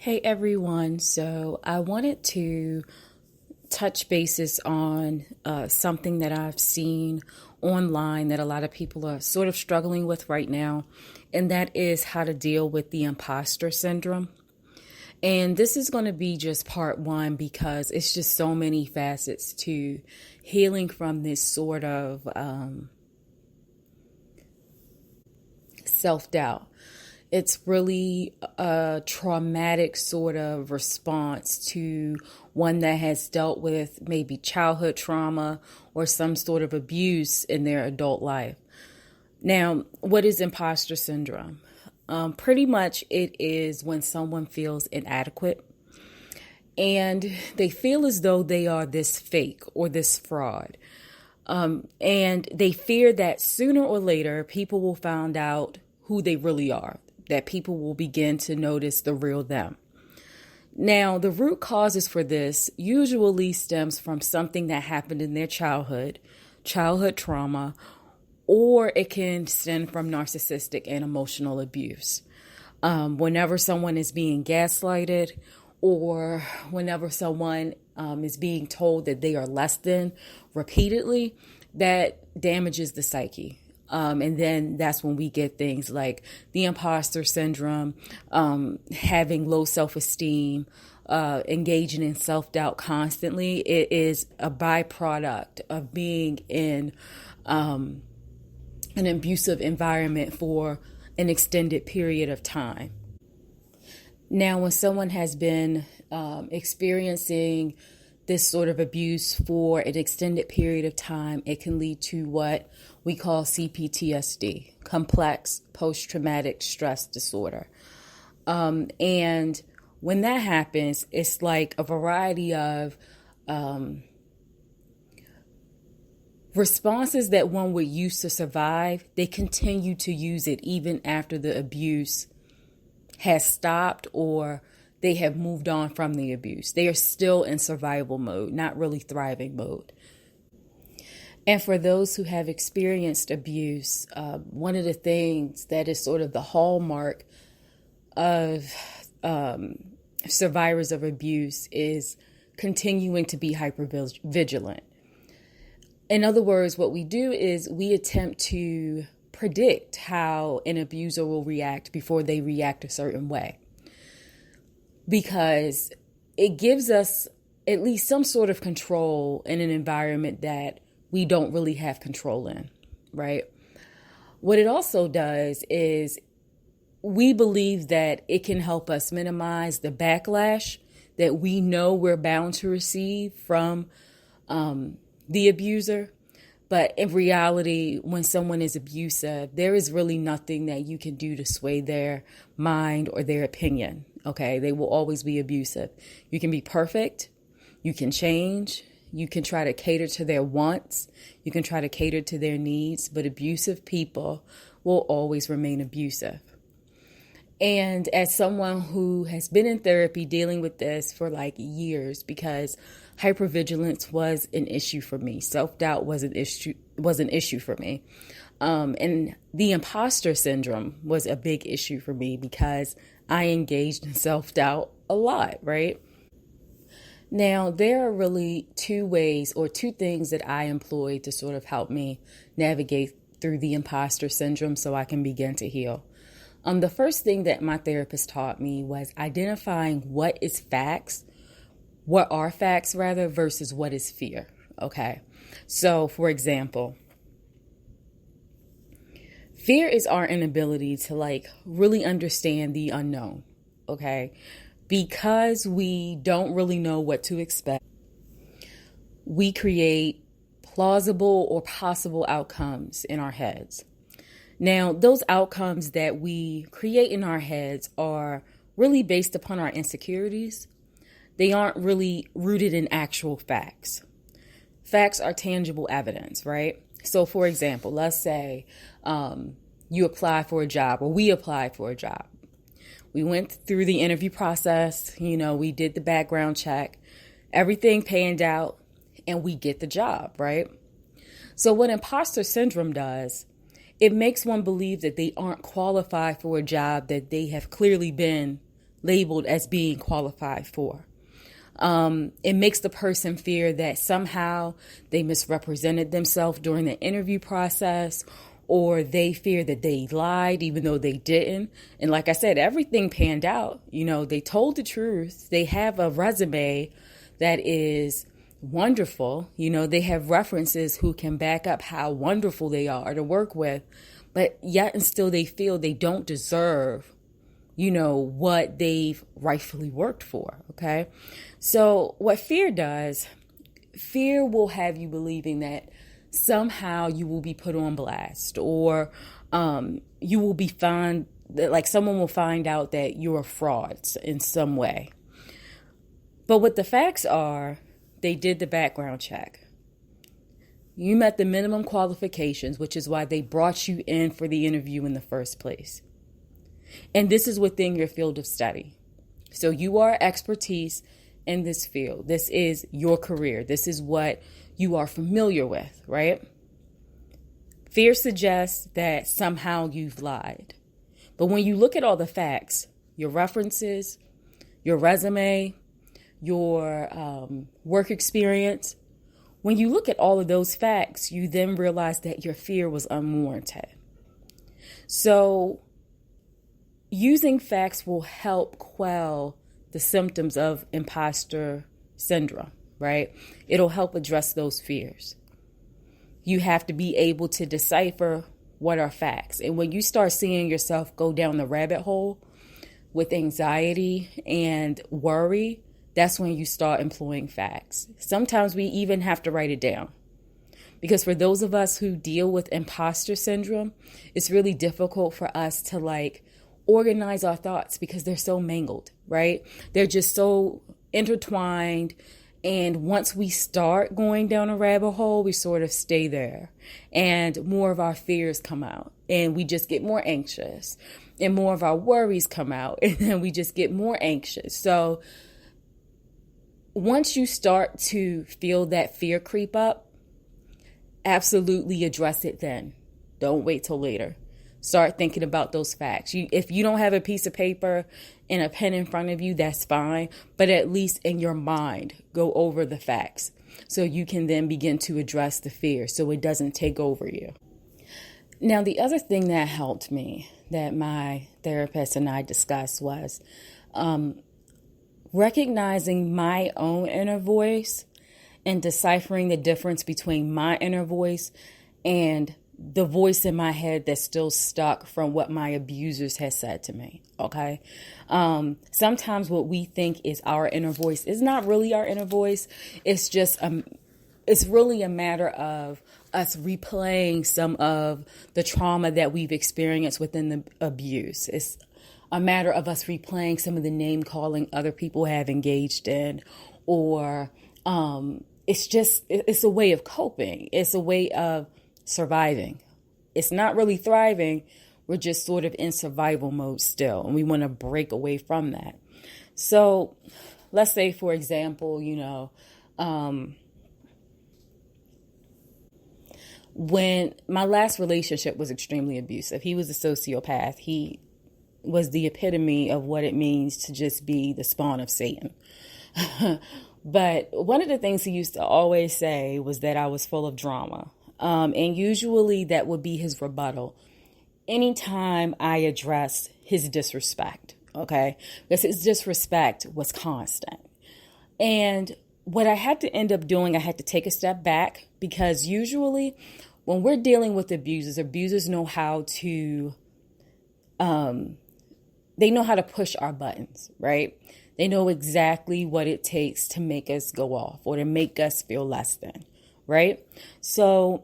Hey everyone, so I wanted to touch bases on something that I've seen online that a lot of people are sort of struggling with right now, and that is how to deal with the imposter syndrome. And this is going to be just part one because it's just so many facets to healing from this sort of self-doubt. It's really a traumatic sort of response to one that has dealt with maybe childhood trauma or some sort of abuse in their adult life. Now, what is imposter syndrome? Pretty much it is when someone feels inadequate and they feel as though they are this fake or this fraud. And they fear that sooner or later people will find out who they really are, that people will begin to notice the real them. Now, the root causes for this usually stems from something that happened in their childhood trauma, or it can stem from narcissistic and emotional abuse. Whenever someone is being gaslighted, or whenever someone is being told that they are less than repeatedly, that damages the psyche. And then that's when we get things like the imposter syndrome, having low self-esteem, engaging in self-doubt constantly. It is a byproduct of being in an abusive environment for an extended period of time. Now, when someone has been experiencing this sort of abuse for an extended period of time, it can lead to what we call CPTSD, complex post-traumatic stress disorder. And when that happens, it's like a variety of responses that one would use to survive. They continue to use it even after the abuse has stopped or they have moved on from the abuse. They are still in survival mode, not really thriving mode. And for those who have experienced abuse, one of the things that is sort of the hallmark of survivors of abuse is continuing to be hypervigilant. In other words, what we do is we attempt to predict how an abuser will react before they react a certain way, because it gives us at least some sort of control in an environment that we don't really have control in, right? What it also does is we believe that it can help us minimize the backlash that we know we're bound to receive from the abuser. But in reality, when someone is abusive, there is really nothing that you can do to sway their mind or their opinion. Okay, they will always be abusive. You can be perfect. You can change. You can try to cater to their wants. You can try to cater to their needs. But abusive people will always remain abusive. And as someone who has been in therapy dealing with this for like years, because hypervigilance was an issue for me, self-doubt was an issue for me, and the imposter syndrome was a big issue for me because I engaged in self-doubt a lot, right? Now, there are really two ways or two things that I employ to sort of help me navigate through the imposter syndrome so I can begin to heal. The first thing that my therapist taught me was identifying what are facts versus what is fear. Okay. So for example, fear is our inability to really understand the unknown. Okay. Because we don't really know what to expect, we create plausible or possible outcomes in our heads. Now, those outcomes that we create in our heads are really based upon our insecurities. They aren't really rooted in actual facts. Facts are tangible evidence, right? So, for example, let's say you apply for a job, or we applied for a job. We went through the interview process, we did the background check, everything panned out, and we get the job, right? So what imposter syndrome does, it makes one believe that they aren't qualified for a job that they have clearly been labeled as being qualified for. It makes the person fear that somehow they misrepresented themselves during the interview process, or they fear that they lied even though they didn't. And like I said, everything panned out. They told the truth. They have a resume that is wonderful. They have references who can back up how wonderful they are to work with, but yet and still they feel they don't deserve what they've rightfully worked for. Okay. So what fear does, fear will have you believing that somehow you will be put on blast, or you will be found that, like, someone will find out that you're a fraud in some way. But what the facts are, they did the background check. You met the minimum qualifications, which is why they brought you in for the interview in the first place. And this is within your field of study. So you are expertise in this field. This is your career. This is what you are familiar with, right? Fear suggests that somehow you've lied. But when you look at all the facts, your references, your resume, your work experience, when you look at all of those facts, you then realize that your fear was unwarranted. So using facts will help quell the symptoms of imposter syndrome, right? It'll help address those fears. You have to be able to decipher what are facts. And when you start seeing yourself go down the rabbit hole with anxiety and worry, that's when you start employing facts. Sometimes we even have to write it down. Because for those of us who deal with imposter syndrome, it's really difficult for us to organize our thoughts because they're so mangled, right? They're just so intertwined. And once we start going down a rabbit hole, we sort of stay there, and more of our fears come out, and we just get more anxious, and more of our worries come out, and then we just get more anxious. So once you start to feel that fear creep up, absolutely address it then. Don't wait till later. Start thinking about those facts. If you don't have a piece of paper and a pen in front of you, that's fine. But at least in your mind, go over the facts so you can then begin to address the fear so it doesn't take over you. Now, the other thing that helped me that my therapist and I discussed was recognizing my own inner voice and deciphering the difference between my inner voice and the voice in my head that's still stuck from what my abusers has said to me. Okay. Sometimes what we think is our inner voice is not really our inner voice. It's just, it's really a matter of us replaying some of the trauma that we've experienced within the abuse. It's a matter of us replaying some of the name calling other people have engaged in, or, it's a way of coping. It's a way of surviving. It's not really thriving. We're just sort of in survival mode still, and we want to break away from that. So let's say, for example, when my last relationship was extremely abusive, he was a sociopath. He was the epitome of what it means to just be the spawn of Satan. But one of the things he used to always say was that I was full of drama. And usually that would be his rebuttal anytime I addressed his disrespect, okay? Because his disrespect was constant. And what I had to end up doing, I had to take a step back, because usually when we're dealing with abusers know how to, they know how to push our buttons, right? They know exactly what it takes to make us go off or to make us feel less than. Right? So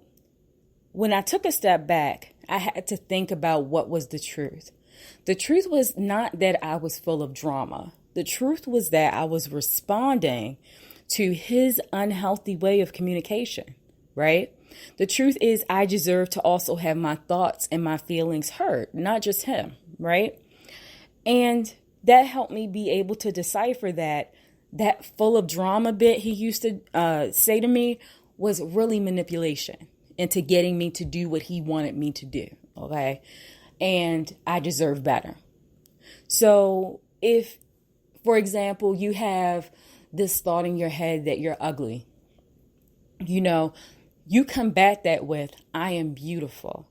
when I took a step back, I had to think about what was the truth. The truth was not that I was full of drama. The truth was that I was responding to his unhealthy way of communication, right? The truth is I deserve to also have my thoughts and my feelings heard, not just him, right? And that helped me be able to decipher that full of drama bit he used to say to me was really manipulation into getting me to do what he wanted me to do, okay? And I deserve better. So if, for example, you have this thought in your head that you're ugly, you combat that with, I am beautiful.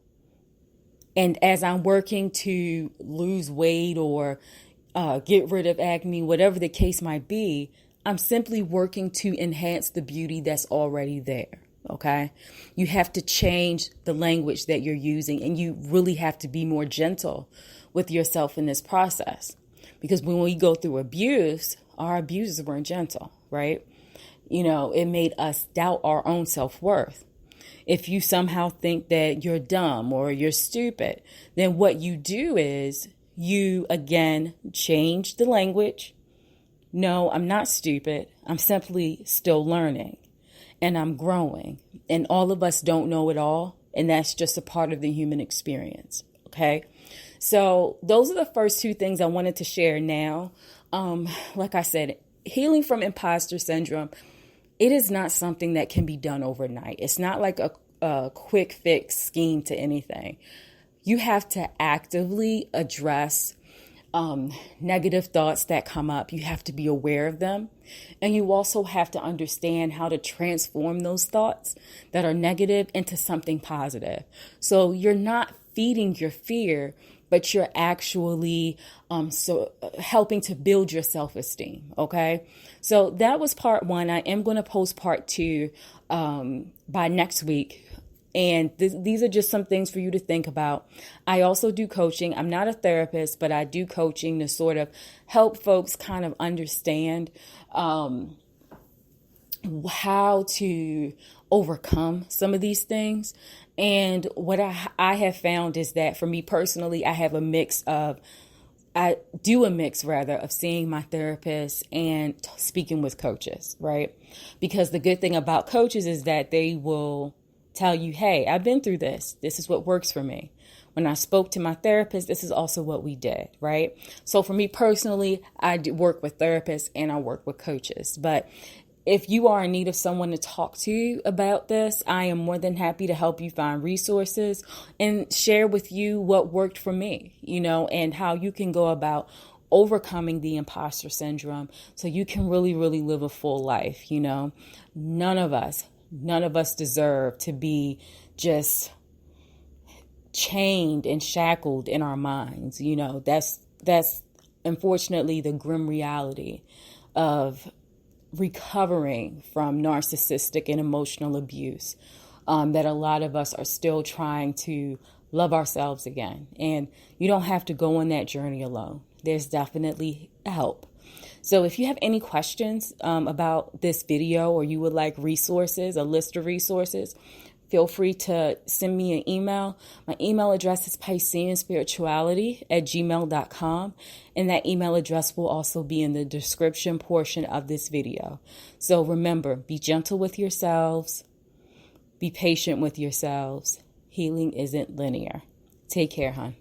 And as I'm working to lose weight or get rid of acne, whatever the case might be, I'm simply working to enhance the beauty that's already there. Okay. You have to change the language that you're using, and you really have to be more gentle with yourself in this process. Because when we go through abuse, our abuses weren't gentle, right? It made us doubt our own self-worth. If you somehow think that you're dumb or you're stupid, then what you do is you, again, change the language. No, I'm not stupid. I'm simply still learning and I'm growing. And all of us don't know it all. And that's just a part of the human experience. Okay. So those are the first two things I wanted to share now. Like I said, healing from imposter syndrome, it is not something that can be done overnight. It's not like a quick fix scheme to anything. You have to actively address negative thoughts that come up. You have to be aware of them. And you also have to understand how to transform those thoughts that are negative into something positive. So you're not feeding your fear, but you're actually helping to build your self-esteem. Okay. So that was part one. I am going to post part two by next week. And these are just some things for you to think about. I also do coaching. I'm not a therapist, but I do coaching to sort of help folks kind of understand how to overcome some of these things. And what I have found is that for me personally, I do a mix of seeing my therapist and speaking with coaches, right? Because the good thing about coaches is that they will tell you, hey, I've been through this. This is what works for me. When I spoke to my therapist, this is also what we did, right? So for me personally, I do work with therapists and I work with coaches. But if you are in need of someone to talk to about this, I am more than happy to help you find resources and share with you what worked for me, and how you can go about overcoming the imposter syndrome so you can really, really live a full life. None of us deserve to be just chained and shackled in our minds. That's unfortunately the grim reality of recovering from narcissistic and emotional abuse, that a lot of us are still trying to love ourselves again. And you don't have to go on that journey alone. There's definitely help. So if you have any questions about this video, or you would like resources, a list of resources, feel free to send me an email. My email address is pisceanspirituality@gmail.com. And that email address will also be in the description portion of this video. So remember, be gentle with yourselves. Be patient with yourselves. Healing isn't linear. Take care, hon.